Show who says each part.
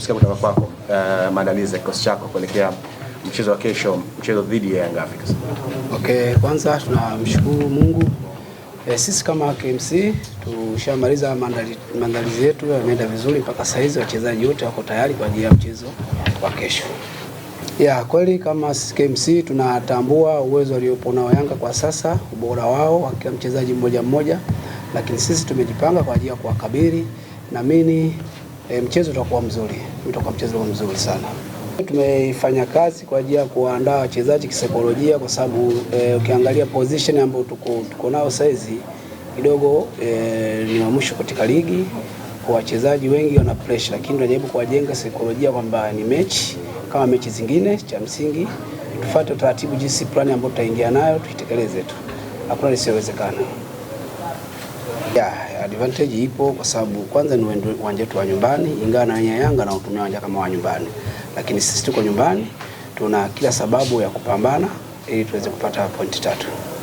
Speaker 1: Sikia kutoka kwako maandalizi ya kikosi chako kuelekea mchezo wa kesho, mchezo dhidi ya Young Africans.
Speaker 2: Okay, kwanza tunamshukuru Mungu. Sisi kama KMC tushamaliza maandalizi yetu, yameenda vizuri mpaka sasa hizi, wachezaji wote wako tayari kwa ajili ya mchezo wa kesho. Kweli kama KMC tunatambua uwezo waliopo nao Yanga kwa sasa, ubora wao wa kila mchezaji mmoja mmoja, lakini sisi tumejipanga kwa ajili ya kuwakabili, na mimi mchezo utakuwa mzuri, mzuri sana. Tumefanya kazi kwa ajili ya kuandaa wachezaji kisaikolojia, kwa sababu ukiangalia position ambayo tuko nao saizi kidogo ni wa mwisho katika ligi. Kwa wachezaji wengi wana pressure, lakini tunajaribu kuwajenga saikolojia kwamba ni mechi kama mechi zingine, cha msingi tufuate utaratibu, jinsi plan ambayo tutaingia nayo tuitekeleze tu. Hakuna lisiyowezekana. Advantage ipo kwa sababu kwanza ni uwanja wetu wa nyumbani, ingawa na Yanga na utumia uwanja kama wa nyumbani, lakini sisi tuko nyumbani, tuna kila sababu ya kupambana ili tuweze kupata pointi 3.